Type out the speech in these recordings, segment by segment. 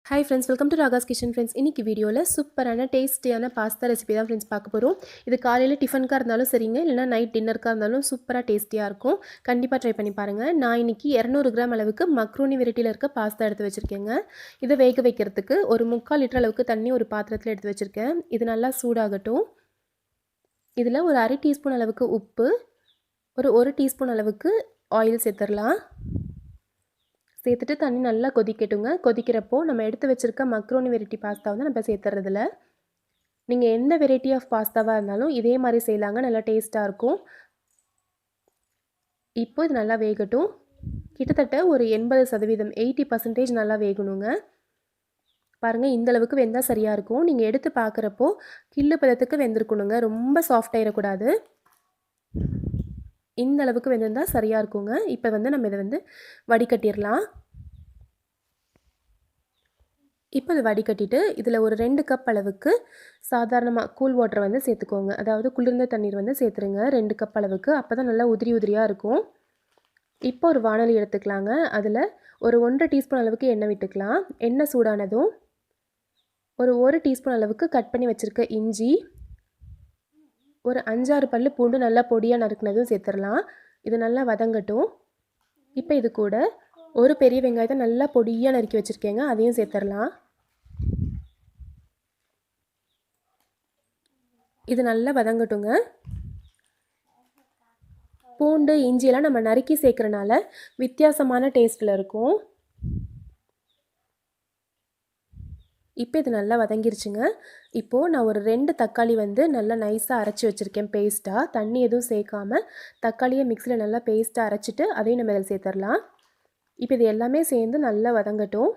Hi friends, welcome to Raga's kitchen. Friends, இன்றைக்கி வீடியோவில் சூப்பரான டேஸ்டியான பாஸ்தா ரெசிபி தான் ஃப்ரெண்ட்ஸ் பார்க்க போகிறோம். இது காலையில் டிஃபனுக்காக இருந்தாலும் சரிங்க, இல்லைனா நைட் டின்னருக்காக இருந்தாலும் சூப்பராக டேஸ்டியாக இருக்கும். கண்டிப்பாக ட்ரை பண்ணி பாருங்கள். நான் இன்றைக்கி 200 கிராம் அளவுக்கு மக்ரோனி வெரைட்டியில் இருக்க பாஸ்தா எடுத்து வச்சுருக்கேங்க. இதை வேக வைக்கிறதுக்கு ஒரு 3/4 லிட்டர் அளவுக்கு தண்ணி ஒரு பாத்திரத்தில் எடுத்து வச்சுருக்கேன். இது நல்லா சூடாகட்டும். இதில் ஒரு 1/2 டீஸ்பூன் அளவுக்கு உப்பு, ஒரு 1 டீஸ்பூன் அளவுக்கு ஆயில் சேர்த்துடலாம். சேர்த்துட்டு தண்ணி நல்லா கொதிக்கட்டுங்க. கொதிக்கிறப்போ நம்ம எடுத்து வச்சுருக்க மக்ரோனி வெரைட்டி பாஸ்தா வந்து நம்ம சேர்த்துறதில்ல. நீங்கள் எந்த வெரைட்டி ஆஃப் பாஸ்தாவாக இருந்தாலும் இதே மாதிரி செய்யலாங்க, நல்லா டேஸ்ட்டாக இருக்கும். இப்போ இது நல்லா வேகட்டும். கிட்டத்தட்ட ஒரு 80%, 80% நல்லா வேகணுங்க. பாருங்கள், இந்தளவுக்கு வெந்தால் சரியாக இருக்கும். நீங்கள் எடுத்து பார்க்குறப்போ கில்லு பதத்துக்கு வெந்திருக்கணுங்க, ரொம்ப சாஃப்ட் ஆகிடக்கூடாது. இந்த அளவுக்கு வெந்திருந்தால் சரியாக இருக்குங்க. இப்போ வந்து நம்ம இதை வந்து வடிகட்டிடலாம். இப்போ இது வடிகட்டிட்டு இதில் ஒரு 2 கப் அளவுக்கு சாதாரணமாக கூல் வாட்டர் வந்து சேர்த்துக்கோங்க. அதாவது குளிர்ந்த தண்ணீர் வந்து சேர்த்துருங்க 2 கப் அளவுக்கு. அப்போ தான் நல்லா உதிரி உதிரியாக இருக்கும். இப்போ ஒரு வாணலி எடுத்துக்கலாங்க. அதில் ஒரு 1.5 டீஸ்பூன் அளவுக்கு எண்ணெய் விட்டுக்கலாம். எண்ணெய் சூடானதும் ஒரு 1 டீஸ்பூன் அளவுக்கு கட் பண்ணி வச்சுருக்க இஞ்சி, ஒரு 5-6 பல்லு பூண்டு நல்லா பொடியாக நறுக்குனதும் சேர்த்துடலாம். இது நல்லா வதங்கட்டும். இப்போ இது கூட ஒரு பெரிய வெங்காயத்தை நல்லா பொடியாக நறுக்கி வச்சுருக்கேங்க, அதையும் சேர்த்துடலாம். இது நல்லா வதங்கட்டுங்க. பூண்டு இஞ்சியெல்லாம் நம்ம நறுக்கி சேர்க்குறனால வித்தியாசமான டேஸ்ட்டில் இருக்கும். இப்போ இது நல்லா வதங்கிருச்சுங்க. இப்போது நான் ஒரு 2 தக்காளி வந்து நல்லா நைஸாக அரைச்சி வச்சுருக்கேன் பேஸ்ட்டாக. தண்ணி எதுவும் சேர்க்காமல் தக்காளியை மிக்சியில் நல்லா பேஸ்ட்டாக அரைச்சிட்டு அதையும் நம்ம இதில் சேர்த்துடலாம். இப்போ இது எல்லாமே சேர்ந்து நல்லா வதங்கட்டும்.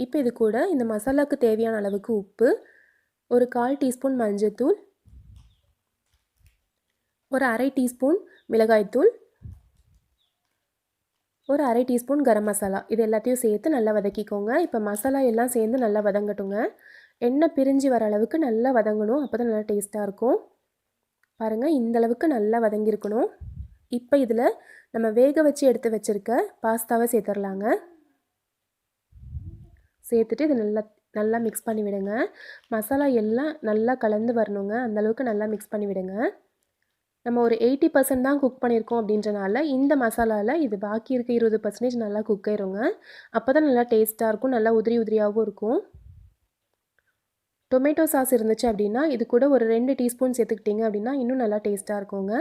இப்போ இது கூட இந்த மசாலாவுக்கு தேவையான அளவுக்கு உப்பு, ஒரு 1/4 டீஸ்பூன் மஞ்சள்தூள், ஒரு 1/2 டீஸ்பூன் மிளகாய்த்தூள், ஒரு 1/2 டீஸ்பூன் கரம் மசாலா, இது எல்லாத்தையும் சேர்த்து நல்லா வதக்கிக்கோங்க. இப்போ மசாலா எல்லாம் சேர்ந்து நல்லா வதங்கட்டுங்க. எண்ணெய் பிரிஞ்சு வர அளவுக்கு நல்லா வதங்கணும், அப்போ தான் நல்லா டேஸ்ட்டாக இருக்கும். பாருங்கள், இந்தளவுக்கு நல்லா வதங்கியிருக்கணும். இப்போ இதில் நம்ம வேக வச்சு எடுத்து வச்சுருக்க பாஸ்தாவை சேர்த்துடலாங்க. சேர்த்துட்டு இது நல்லா மிக்ஸ் பண்ணி விடுங்க. மசாலா எல்லாம் நல்லா கலந்து வரணுங்க, அந்தளவுக்கு நல்லா மிக்ஸ் பண்ணி விடுங்க. நம்ம ஒரு 80% தான் குக் பண்ணியிருக்கோம் அப்படின்றனால இந்த மசாலாவில் இது பாக்கி இருக்க 20% நல்லா குக் ஆயிருங்க. அப்போ தான் நல்லா டேஸ்ட்டாக இருக்கும், நல்லா உதிரி உதிரியாகவும் இருக்கும். டொமேட்டோ சாஸ் இருந்துச்சு அப்படின்னா இது கூட ஒரு 2 டீஸ்பூன் சேர்த்துக்கிட்டிங்க அப்படின்னா இன்னும் நல்லா டேஸ்ட்டாக இருக்குங்க.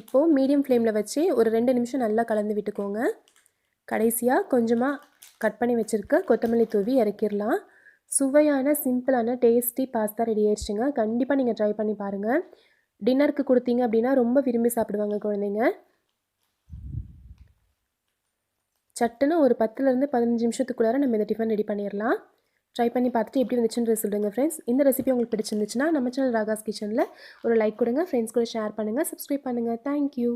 இப்போது மீடியம் ஃப்ளேமில் வச்சு ஒரு 2 நிமிஷம் நல்லா கலந்து விட்டுக்கோங்க. கடைசியாக கொஞ்சமாக கட் பண்ணி வச்சுருக்க கொத்தமல்லி தூவி இறக்கிடலாம். சுவையான சிம்பிளான டேஸ்டி பாஸ்தா ரெடி ஆயிடுச்சுங்க. கண்டிப்பாக நீங்கள் ட்ரை பண்ணி பாருங்கள். டின்னருக்கு கொடுத்தீங்க அப்படின்னா ரொம்ப விரும்பி சாப்பிடுவாங்க குழந்தைங்க. சட்டுன்னு ஒரு 10லேருந்து 15 நிமிஷத்துக்குள்ளார நம்ம இந்த டிஃபன் ரெடி பண்ணிடலாம். ட்ரை பண்ணி பார்த்துட்டு எப்படி வந்துச்சுன்னு சொல்லுங்கள் ஃப்ரெண்ட்ஸ். இந்த ரெசிபி உங்களுக்கு பிடிச்சிருந்துச்சுன்னா நம்ம சேனல் ராகாஸ் கிச்சனில் ஒரு லைக் கொடுங்க, ஃப்ரெண்ட்ஸ் கூட ஷேர் பண்ணுங்கள், சப்ஸ்கிரைப் பண்ணுங்கள். தேங்க்யூ.